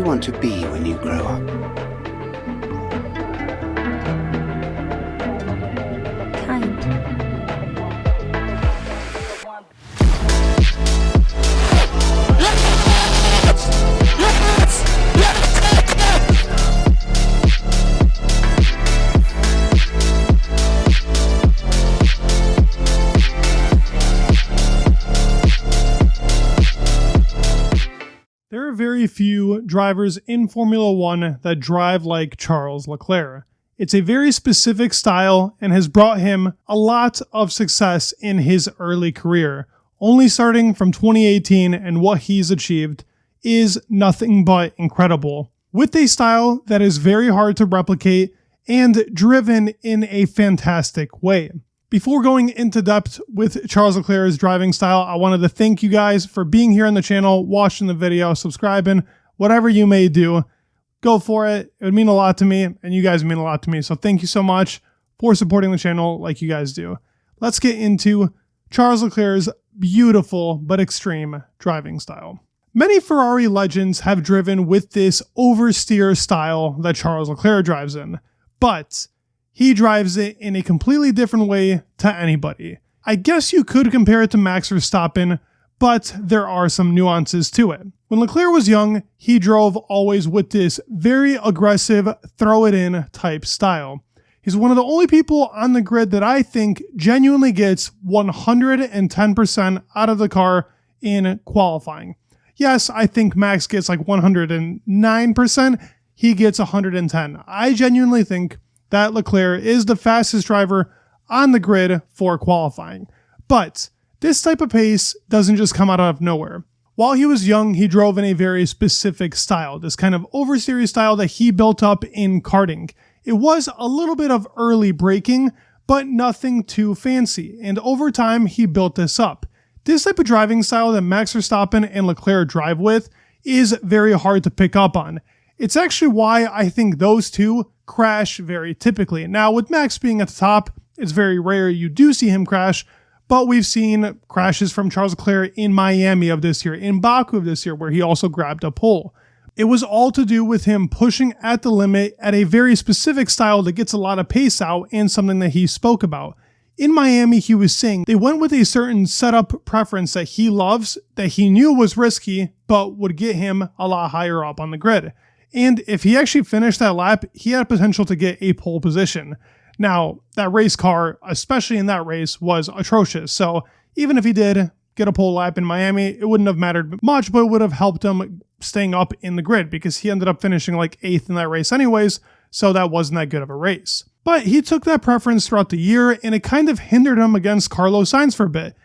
you want to be when you grow up? Kind. There are very few drivers in Formula One that drive like Charles Leclerc. It's a very specific style and has brought him a lot of success in his early career. Only starting from 2018, and what he's achieved is nothing but incredible. With a style that is very hard to replicate and driven in a fantastic way. Before going into depth with Charles Leclerc's driving style, I wanted to thank you guys for being here on the channel, watching the video, subscribing, whatever you may do. Go for it. It would mean a lot to me, and you guys mean a lot to me. So thank you so much for supporting the channel like you guys do. Let's get into Charles Leclerc's beautiful but extreme driving style. Many Ferrari legends have driven with this oversteer style that Charles Leclerc drives in, but he drives it in a completely different way to anybody. I guess you could compare it to Max Verstappen, but there are some nuances to it. When Leclerc was young, he drove always with this very aggressive, throw-it-in type style. He's one of the only people on the grid that I think genuinely gets 110% out of the car in qualifying. Yes, I think Max gets like 109%. He gets 110. I genuinely think that Leclerc is the fastest driver on the grid for qualifying. But this type of pace doesn't just come out of nowhere. While he was young, he drove in a very specific style, this kind of oversteer style that he built up in karting. It was a little bit of early braking, but nothing too fancy, and over time he built this up. This type of driving style that Max Verstappen and Leclerc drive with is very hard to pick up on. It's actually why I think those two crash very typically. Now, with Max being at the top, it's very rare you do see him crash, but we've seen crashes from Charles Leclerc in Miami of this year, in Baku of this year, where he also grabbed a pole. It was all to do with him pushing at the limit at a very specific style that gets a lot of pace out, and something that he spoke about. In Miami, he was saying they went with a certain setup preference that he loves, that he knew was risky, but would get him a lot higher up on the grid. And if he actually finished that lap, he had potential to get a pole position. Now, that race car, especially in that race, was atrocious. So even if he did get a pole lap in Miami, it wouldn't have mattered much, but it would have helped him staying up in the grid because he ended up finishing like 8th in that race anyways, so that wasn't that good of a race. But he took that preference throughout the year, and it kind of hindered him against Carlos Sainz for a bit.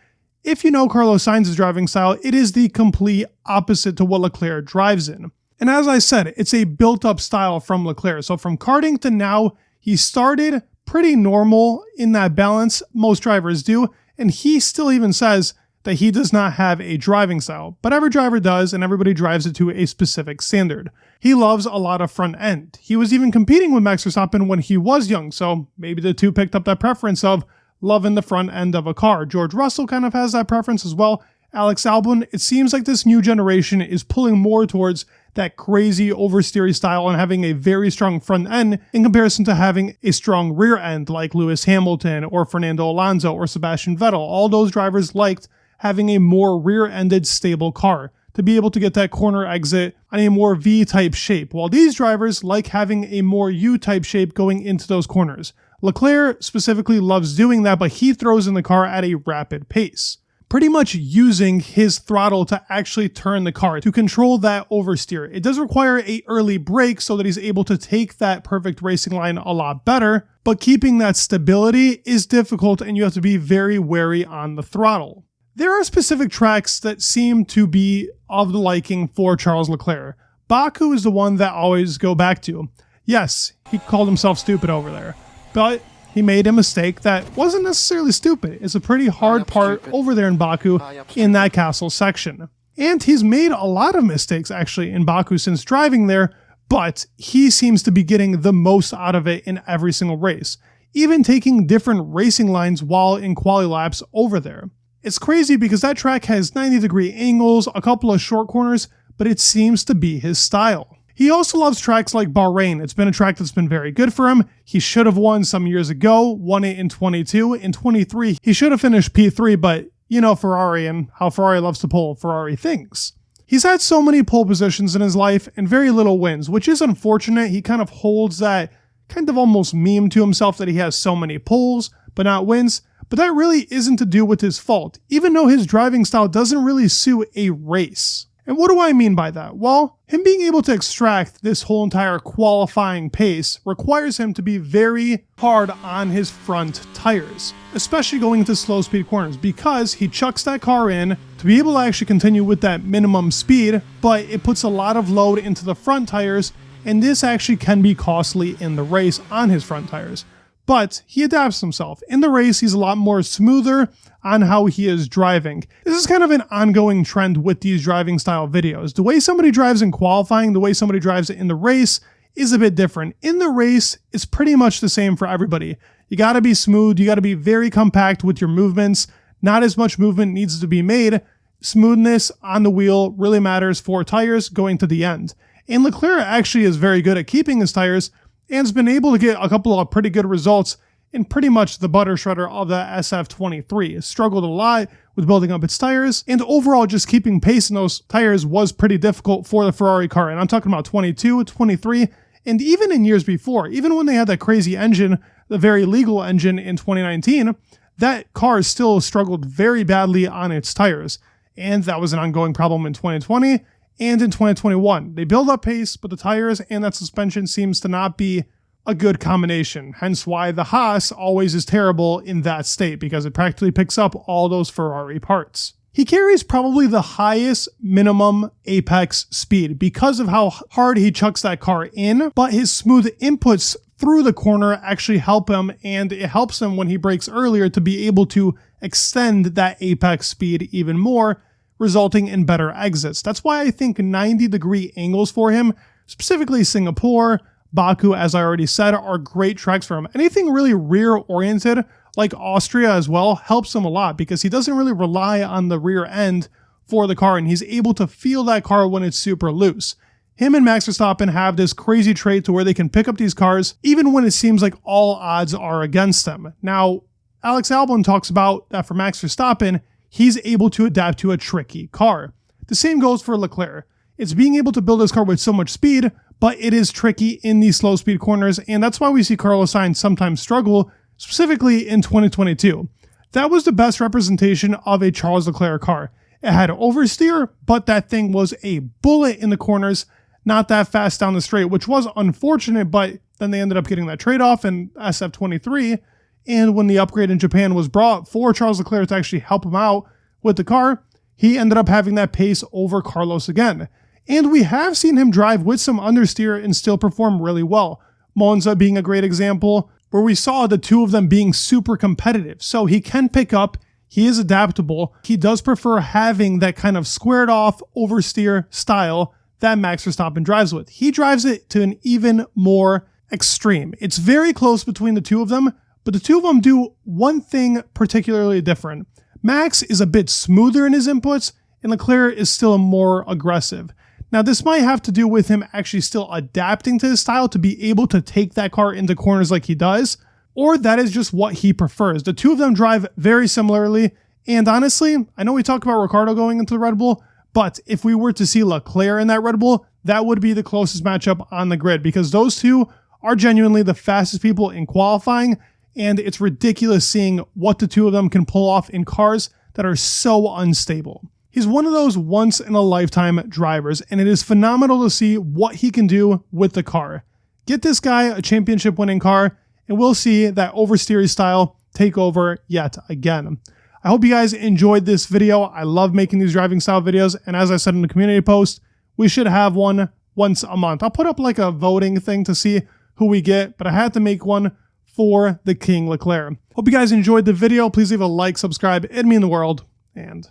If you know Carlos Sainz's driving style, it is the complete opposite to what Leclerc drives in. And as I said, it's a built-up style from Leclerc. So from karting to now, he started pretty normal in that balance, most drivers do, and he still even says that he does not have a driving style, but every driver does, and everybody drives it to a specific standard. He loves a lot of front end. He was even competing with Max Verstappen when he was young, so maybe the two picked up that preference of loving the front end of a car. George Russell kind of has that preference as well. Alex Albon, it seems like this new generation is pulling more towards that crazy oversteery style and having a very strong front end in comparison to having a strong rear end like Lewis Hamilton or Fernando Alonso or Sebastian Vettel. All those drivers liked having a more rear-ended stable car to be able to get that corner exit on a more V-type shape, while these drivers like having a more U-type shape going into those corners. Leclerc specifically loves doing that, but he throws in the car at a rapid pace, pretty much using his throttle to actually turn the car to control that oversteer. It does require an early brake so that he's able to take that perfect racing line a lot better, but keeping that stability is difficult and you have to be very wary on the throttle. There are specific tracks that seem to be of the liking for Charles Leclerc. Baku is the one that I always go back to. Yes, he called himself stupid over there, but he made a mistake that wasn't necessarily stupid. It's a pretty hard part over there in Baku in that castle section. And he's made a lot of mistakes actually in Baku since driving there, but he seems to be getting the most out of it in every single race, even taking different racing lines while in quali laps over there. It's crazy because that track has 90-degree angles, a couple of short corners, but it seems to be his style. He also loves tracks like Bahrain. It's been a track that's been very good for him. He should have won some years ago, won it in 22. In 23, he should have finished P3, but you know Ferrari and how Ferrari loves to pull Ferrari things. He's had so many pole positions in his life and very little wins, which is unfortunate. He kind of holds that kind of almost meme to himself that he has so many poles, but not wins. But that really isn't to do with his fault, even though his driving style doesn't really suit a race. And what do I mean by that? Well, him being able to extract this whole entire qualifying pace requires him to be very hard on his front tires, especially going into slow speed corners, because he chucks that car in to be able to actually continue with that minimum speed, but it puts a lot of load into the front tires, and this actually can be costly in the race on his front tires. But he adapts himself. In the race, he's a lot more smoother on how he is driving. This is kind of an ongoing trend with these driving style videos. The way somebody drives in qualifying, the way somebody drives in the race is a bit different. In the race, it's pretty much the same for everybody. You gotta be smooth, you gotta be very compact with your movements. Not as much movement needs to be made. Smoothness on the wheel really matters for tires going to the end. And Leclerc actually is very good at keeping his tires and has been able to get a couple of pretty good results in pretty much the butter shredder of the SF23. It struggled a lot with building up its tires, and overall just keeping pace in those tires was pretty difficult for the Ferrari car. And I'm talking about 22, 23, and even in years before, even when they had that crazy engine, the very legal engine in 2019, that car still struggled very badly on its tires. And that was an ongoing problem in 2020. And in 2021, they build up pace, but the tires and that suspension seems to not be a good combination. Hence why the Haas always is terrible in that state, because it practically picks up all those Ferrari parts. He carries probably the highest minimum apex speed because of how hard he chucks that car in, but his smooth inputs through the corner actually help him, and it helps him when he brakes earlier to be able to extend that apex speed even more, resulting in better exits. That's why I think 90-degree angles for him, specifically Singapore, Baku, as I already said, are great tracks for him. Anything really rear-oriented, like Austria as well, helps him a lot because he doesn't really rely on the rear end for the car, and he's able to feel that car when it's super loose. Him and Max Verstappen have this crazy trait to where they can pick up these cars even when it seems like all odds are against them. Now, Alex Albon talks about that for Max Verstappen, he's able to adapt to a tricky car. The same goes for Leclerc. It's being able to build this car with so much speed, but it is tricky in these slow speed corners, and that's why we see Carlos Sainz sometimes struggle, specifically in 2022. That was the best representation of a Charles Leclerc car. It had oversteer, but that thing was a bullet in the corners, not that fast down the straight, which was unfortunate, but then they ended up getting that trade-off in SF23, and when the upgrade in Japan was brought for Charles Leclerc to actually help him out with the car, he ended up having that pace over Carlos again. And we have seen him drive with some understeer and still perform really well. Monza being a great example, where we saw the two of them being super competitive. So he can pick up, he is adaptable, he does prefer having that kind of squared off oversteer style that Max Verstappen drives with. He drives it to an even more extreme. It's very close between the two of them, but the two of them do one thing particularly different. Max is a bit smoother in his inputs, and Leclerc is still more aggressive. Now, this might have to do with him actually still adapting to his style to be able to take that car into corners like he does, or that is just what he prefers. The two of them drive very similarly, and honestly, I know we talked about Ricciardo going into the Red Bull, but if we were to see Leclerc in that Red Bull, that would be the closest matchup on the grid, because those two are genuinely the fastest people in qualifying, and it's ridiculous seeing what the two of them can pull off in cars that are so unstable. He's one of those once-in-a-lifetime drivers, and it is phenomenal to see what he can do with the car. Get this guy a championship-winning car, and we'll see that oversteer style take over yet again. I hope you guys enjoyed this video. I love making these driving style videos, and as I said in the community post, we should have one once a month. I'll put up like a voting thing to see who we get, but I had to make one for the King Leclerc. Hope you guys enjoyed the video. Please leave a like, subscribe, it'd mean the world, and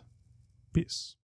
peace.